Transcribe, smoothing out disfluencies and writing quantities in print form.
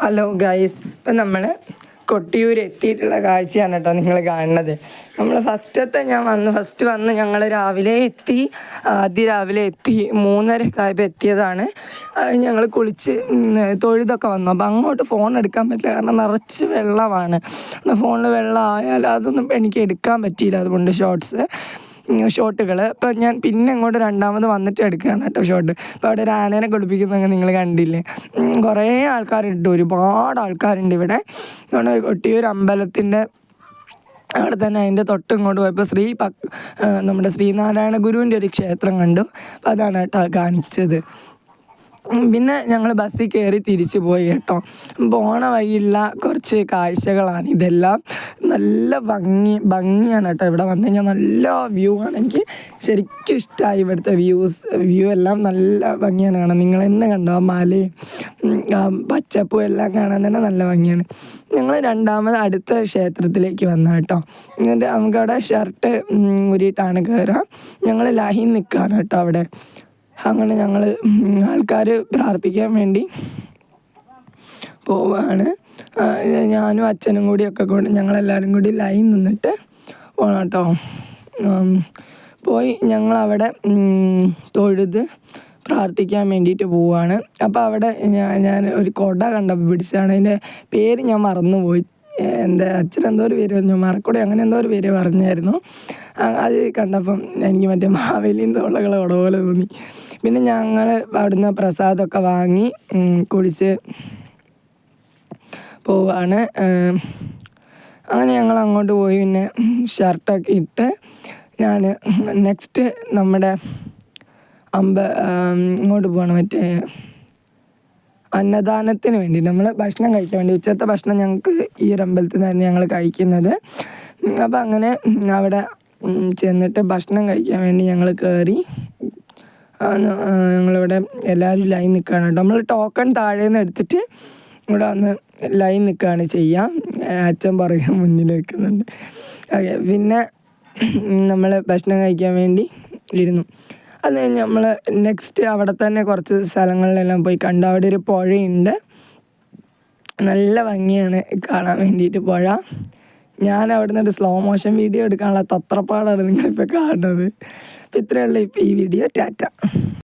Hello guys, ഇപ്പം നമ്മൾ കൊട്ടിയൂർ എത്തിയിട്ടുള്ള കാഴ്ചയാണ് കേട്ടോ നിങ്ങൾ കാണുന്നത്. നമ്മൾ ഫസ്റ്റ് വന്ന് ഞങ്ങൾ രാവിലെ എത്തി, അതിരാവിലെ എത്തി, 3:30 ആയപ്പോൾ എത്തിയതാണ്. ഞങ്ങൾ കുളിച്ച് തൊഴുതൊക്കെ വന്നു. അപ്പോൾ അങ്ങോട്ട് ഫോൺ എടുക്കാൻ പറ്റില്ല, കാരണം നിറച്ച് വെള്ളമാണ്. ഫോണിൽ വെള്ളം ആയാൽ അതൊന്നും എനിക്ക് എടുക്കാൻ പറ്റിയില്ല. അതുകൊണ്ട് ഷോട്ടുകൾ ഇപ്പോൾ ഞാൻ പിന്നെ അങ്ങോട്ട് രണ്ടാമത് വന്നിട്ട് എടുക്കുകയാണ് കേട്ടോ ഷോട്ട്. ഇപ്പോൾ അവിടെ ഒരു ആനേനെ കുളിപ്പിക്കുന്നതൊക്കെ നിങ്ങൾ കണ്ടില്ലേ. കുറേ ആൾക്കാരുണ്ട്, ഒരുപാട് ആൾക്കാരുണ്ട് ഇവിടെ. കൊട്ടിയൂർ അമ്പലത്തിൻ്റെ അവിടെ തന്നെ അതിൻ്റെ തൊട്ടിങ്ങോട്ട് പോയപ്പോൾ നമ്മുടെ ശ്രീനാരായണ ഗുരുവിൻ്റെ ഒരു ക്ഷേത്രം കണ്ടു. അപ്പോൾ അതാണ് കേട്ടോ കാണിച്ചത്. പിന്നെ ഞങ്ങൾ ബസ്സിൽ കയറി തിരിച്ചു പോയി കേട്ടോ. പോണ വഴിയുള്ള കുറച്ച് കാഴ്ചകളാണ് ഇതെല്ലാം. നല്ല ഭംഗിയാണ് കേട്ടോ. ഇവിടെ വന്നു കഴിഞ്ഞാൽ നല്ല വ്യൂ ആണ്. എനിക്ക് ശരിക്കും ഇഷ്ടമായി ഇവിടുത്തെ വ്യൂ എല്ലാം നല്ല ഭംഗിയാണ് കാണാൻ. നിങ്ങൾ തന്നെ കണ്ടോ, ആ മലയും പച്ചപ്പും എല്ലാം കാണാൻ തന്നെ നല്ല ഭംഗിയാണ്. ഞങ്ങൾ രണ്ടാമത് അടുത്ത ക്ഷേത്രത്തിലേക്ക് വന്നു കേട്ടോ. എന്നിട്ട് നമുക്കവിടെ ഷർട്ട് ഊരിയിട്ടാണ് കയറുക. ഞങ്ങൾ ലൈൻ നിൽക്കുകയാണ് കേട്ടോ അവിടെ. അങ്ങനെ ഞങ്ങൾ ആൾക്കാർ പ്രാർത്ഥിക്കാൻ വേണ്ടി പോവാണ്. ഞാനും അച്ഛനും കൂടിയൊക്കെ ഞങ്ങളെല്ലാവരും കൂടി ലൈൻ നിന്നിട്ട് പോകണം കേട്ടോ. പോയി ഞങ്ങളവിടെ തൊഴുത് പ്രാർത്ഥിക്കാൻ വേണ്ടിയിട്ട് പോവുകയാണ്. അപ്പോൾ അവിടെ ഞാൻ ഒരു കൊട കണ്ടപ്പോൾ പിടിച്ചാണ്. അതിൻ്റെ പേര് ഞാൻ മറന്നുപോയി. എൻ്റെ അച്ഛനെന്തോ ഒരു പേര് പറഞ്ഞു, മറക്കൂടെ അങ്ങനെ എന്തോ ഒരു പേര് പറഞ്ഞായിരുന്നു. അത് കണ്ടപ്പം എനിക്ക് മറ്റേ മാവേലിൻ്റെ ഉള്ളകളെ കുട പോലെ തോന്നി. പിന്നെ ഞങ്ങൾ അവിടുന്ന് പ്രസാദമൊക്കെ വാങ്ങി കുടിച്ച് പോവാണ്. അങ്ങനെ ഞങ്ങൾ അങ്ങോട്ട് പോയി. പിന്നെ ഷർട്ടൊക്കെ ഇട്ട് ഞാൻ നെക്സ്റ്റ് നമ്മുടെ ഇങ്ങോട്ട് പോവാണ്, മറ്റേ അന്നദാനത്തിന് വേണ്ടി നമ്മൾ ഭക്ഷണം കഴിക്കാൻ വേണ്ടി. ഉച്ചത്തെ ഭക്ഷണം ഞങ്ങൾക്ക് ഈ ഒരു അമ്പലത്തിൽ നിന്നായിരുന്നു ഞങ്ങൾ കഴിക്കുന്നത്. അപ്പോൾ അങ്ങനെ അവിടെ ചെന്നിട്ട് ഭക്ഷണം കഴിക്കാൻ വേണ്ടി ഞങ്ങൾ കയറി. ഞങ്ങളിവിടെ എല്ലാവരും ലൈൻ നിൽക്കുകയാണ് കേട്ടോ. നമ്മൾ ടോക്കൺ താഴേന്ന് എടുത്തിട്ട് ഇവിടെ വന്ന് ലൈൻ നിൽക്കുകയാണ് ചെയ്യാം. അച്ഛൻ പറയുക മുന്നിൽ നിൽക്കുന്നുണ്ട്. ഓക്കെ, പിന്നെ നമ്മൾ ഭക്ഷണം കഴിക്കാൻ വേണ്ടി ഇരുന്നു. അത് കഴിഞ്ഞ് നമ്മൾ നെക്സ്റ്റ് അവിടെ തന്നെ കുറച്ച് സ്ഥലങ്ങളിലെല്ലാം പോയി കണ്ടു. അവിടെ ഒരു പുഴയുണ്ട്, നല്ല ഭംഗിയാണ് കാണാൻ വേണ്ടിയിട്ട് പുഴ. ഞാൻ അവിടെ നിന്നൊരു സ്ലോ മോഷൻ വീഡിയോ എടുക്കാനുള്ള തത്രപ്പാടാണ് നിങ്ങളിപ്പോൾ കാണുന്നത്. അപ്പോൾ ഇത്രയേ ഉള്ളൂ ഇപ്പോൾ ഈ വീഡിയോ. ടാറ്റ.